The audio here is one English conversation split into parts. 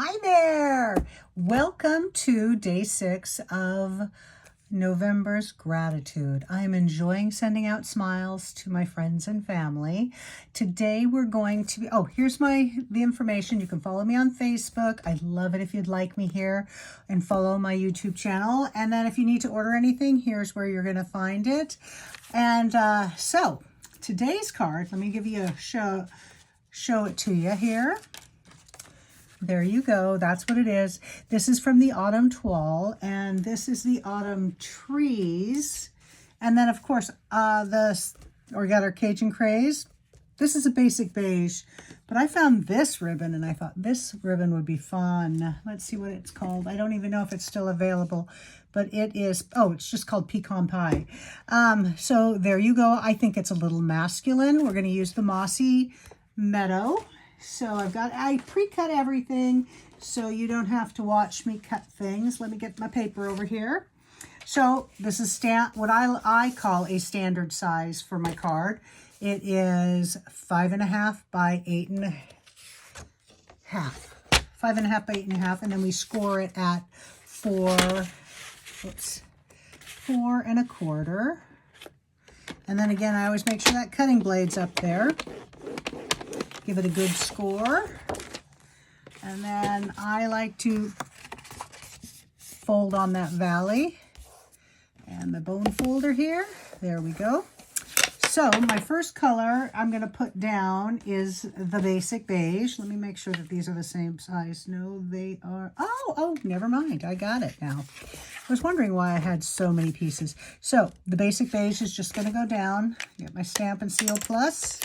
Hi there! Welcome to day 6 of November's gratitude. I am enjoying sending out smiles to my friends and family. Today we're going to be, here's the information. You can follow me on Facebook. I'd love it if you'd like me here and follow my YouTube channel. And then if you need to order anything, here's where you're going to find it. And so today's card, let me give you a show it to you here. There you go. That's what it is. This is from the Autumn Toile, and this is the Autumn Trees. And then, of course, we got our Cajun Craze. This is a basic beige, but I found this ribbon, and I thought this ribbon would be fun. Let's see what it's called. I don't even know if it's still available, but it is, it's just called Pecan Pie. So there you go. I think it's a little masculine. We're going to use the Massey Meadow. So I pre-cut everything so you don't have to watch me cut things. Let me get my paper over here. So this is what I call a standard size for my card. It is 5.5 by 8.5. 5.5 by 8.5, and then we score it at 4.25. And then again, I always make sure that cutting blade's up there. Give it a good score. And then I like to fold on that valley. And the bone folder here. There we go. So my first color I'm going to put down is the basic beige. Let me make sure that these are the same size. No, they are. Oh, never mind. I got it now. I was wondering why I had so many pieces. So the basic beige is just going to go down. Get my Stampin' Seal Plus.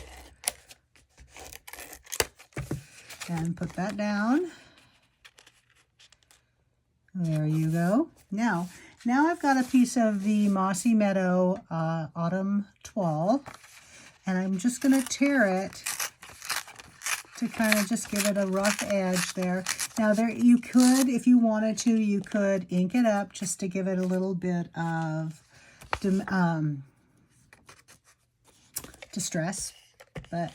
And put that down. There you go. Now I've got a piece of the Massey Meadow Autumn Toile, and I'm just going to tear it to kind of just give it a rough edge there. Now you could, if you wanted to, you could ink it up just to give it a little bit of distress, but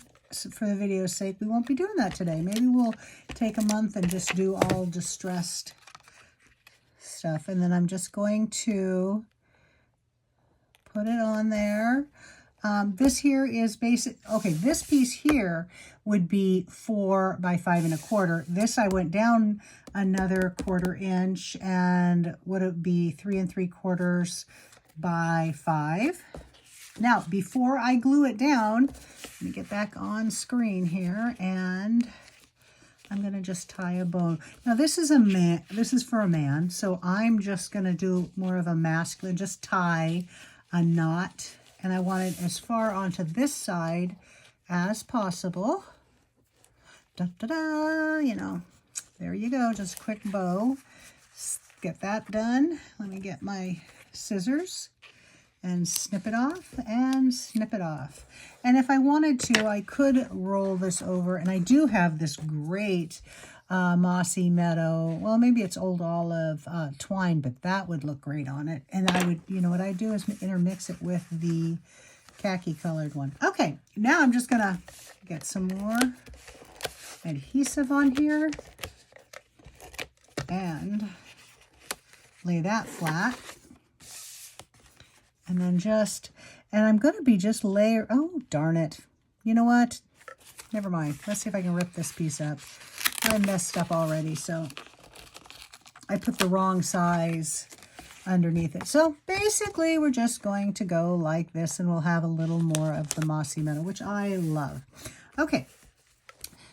for the video's sake, we won't be doing that today. Maybe we'll take a month and just do all distressed stuff. And then I'm just going to put it on there. This here is basic. Okay, this piece here would be 4 by 5.25. This I went down another 1/4 inch, and would it be 3 3/4 by 5. Now, before I glue it down, let me get back on screen here, and I'm going to just tie a bow. Now, this is for a man, so I'm just going to do more of a masculine, just tie a knot, and I want it as far onto this side as possible. Da-da-da, there you go, just a quick bow. Get that done. Let me get my scissors and snip it off and snip it off. And if I wanted to, I could roll this over, and I do have this great Massey Meadow, well, maybe it's Old Olive twine, but that would look great on it. And I would, what I do is intermix it with the khaki colored one. Okay, now I'm just gonna get some more adhesive on here and lay that flat. And then I'm going to be just oh, darn it. You know what? Never mind. Let's see if I can rip this piece up. I messed up already, so I put the wrong size underneath it. So basically, we're just going to go like this, and we'll have a little more of the Massey Meadow, which I love. Okay,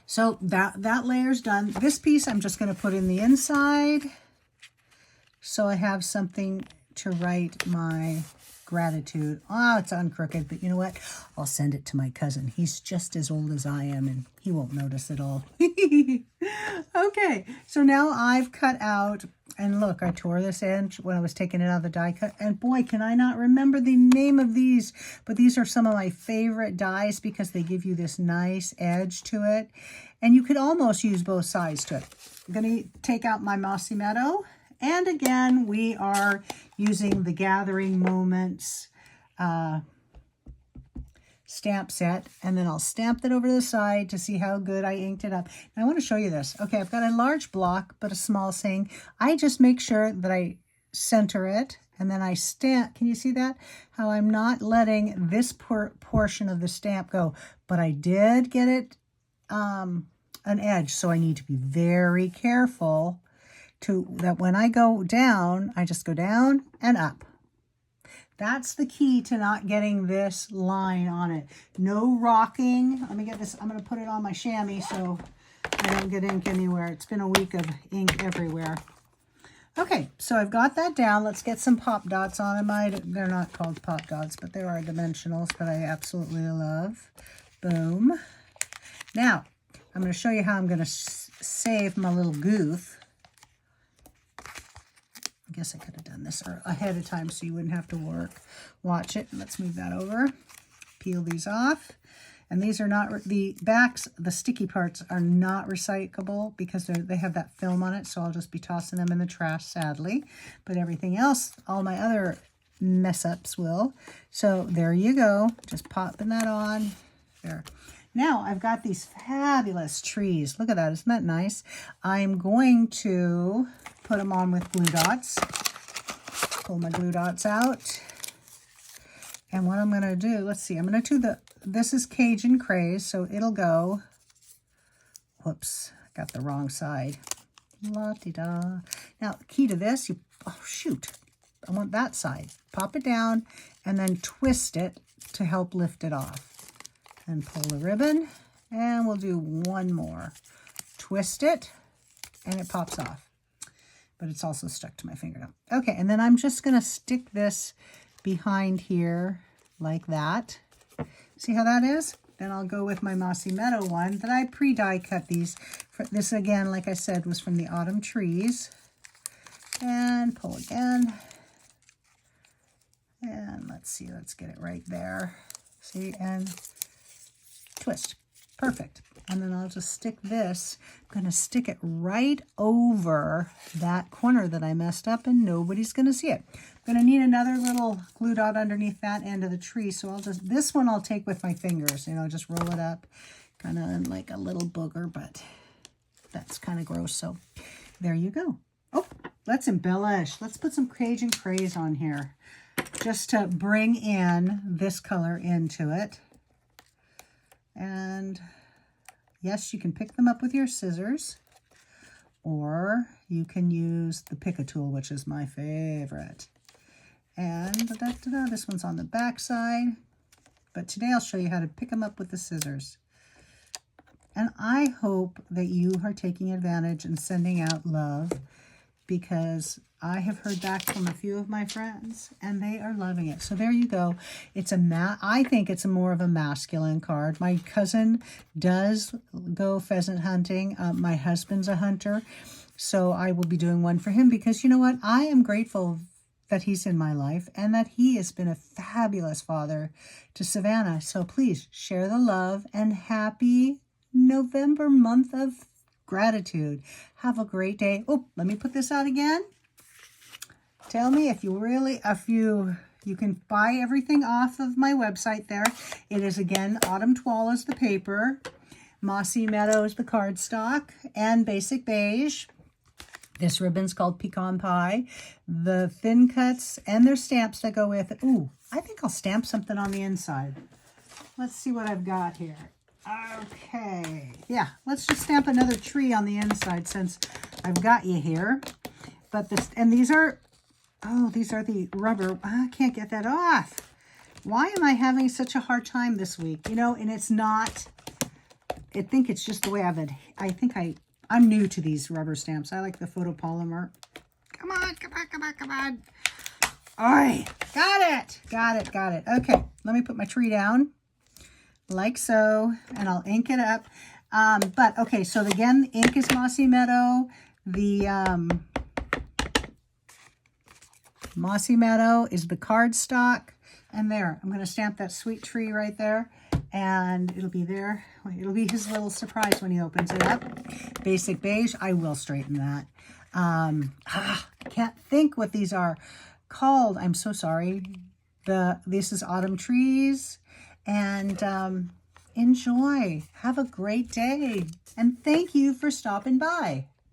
so that layer's done. This piece I'm just going to put in the inside, so I have something to write my gratitude. It's uncrooked, but you know what? I'll send it to my cousin. He's just as old as I am, and he won't notice at all. Okay, so now I've cut out, and look, I tore this end when I was taking it out of the die cut, and boy, can I not remember the name of these, but these are some of my favorite dies because they give you this nice edge to it, and you could almost use both sides to it. I'm going to take out my Massey Meadow. And again, we are using the Gathering Moments stamp set, and then I'll stamp that over to the side to see how good I inked it up. And I want to show you this. Okay, I've got a large block, but a small thing. I just make sure that I center it, and then I stamp. Can you see that? How I'm not letting this portion of the stamp go, but I did get it an edge, so I need to be very careful that when I go down, I just go down and up. That's the key to not getting this line on it. No rocking. Let me get this. I'm going to put it on my chamois so I don't get ink anywhere. It's been a week of ink everywhere. Okay, so I've got that down. Let's get some pop dots on them. They're not called pop dots, but they are dimensionals that I absolutely love. Boom. Now, I'm going to show you how I'm going to save my little goof. I guess I could have done this ahead of time so you wouldn't have to watch it. Let's move that over. Peel these off. And these are not, the backs, the sticky parts are not recyclable because they have that film on it. So I'll just be tossing them in the trash, sadly. But everything else, all my other mess ups will. So there you go. Just popping that on. There. Now I've got these fabulous trees. Look at that. Isn't that nice? I'm going to put them on with glue dots. Pull my glue dots out. And what I'm going to do, let's see, I'm going to do this is Cajun craze, so it'll go, whoops, got the wrong side. La-di-da. Now, the key to this, oh shoot, I want that side. Pop it down and then twist it to help lift it off. And pull the ribbon, and we'll do one more. Twist it, and it pops off. But it's also stuck to my fingernail. Okay, and then I'm just going to stick this behind here like that. See how that is? Then I'll go with my Massey Meadow one that I pre-die cut these. This again, like I said, was from the autumn trees. And pull again. And let's see, let's get it right there. See, and twist. Perfect. And then I'll just stick this. I'm going to stick it right over that corner that I messed up, and nobody's going to see it. I'm going to need another little glue dot underneath that end of the tree. So this one I'll take with my fingers, just roll it up kind of like a little booger, but that's kind of gross. So there you go. Oh, let's embellish. Let's put some Cajun craze on here just to bring in this color into it. And yes, you can pick them up with your scissors, or you can use the pick a tool, which is my favorite. And this one's on the back side, but today I'll show you how to pick them up with the scissors. And I hope that you are taking advantage and sending out love, because I have heard back from a few of my friends and they are loving it. So there you go. It's I think it's more of a masculine card. My cousin does go pheasant hunting. My husband's a hunter, so I will be doing one for him, because you know what? I am grateful that he's in my life and that he has been a fabulous father to Savannah. So please share the love, and happy November month of gratitude. Have a great day. Oh, let me put this out again. Tell me if you can buy everything off of my website there. It is, again, Autumn Toile is the paper, Massey Meadow is the cardstock, and Basic Beige. This ribbon's called Pecan Pie. The thin cuts, and there's stamps that go with it. Ooh, I think I'll stamp something on the inside. Let's see what I've got here. Okay, yeah, let's just stamp another tree on the inside since I've got you here. But these are the rubber. I can't get that off. Why am I having such a hard time this week? And it's not, I think it's just the way I'm new to these rubber stamps. I like the photopolymer. Come on. All right, got it. Okay, let me put my tree down. Like so, and I'll ink it up. But okay, so again, the ink is Massey Meadow. The Massey Meadow is the cardstock, and there, I'm going to stamp that sweet tree right there, and it'll be there. It'll be his little surprise when he opens it up. Basic Beige, I will straighten that. I can't think what these are called. I'm so sorry. This is Autumn Trees. and enjoy. Have a great day. And thank you for stopping by.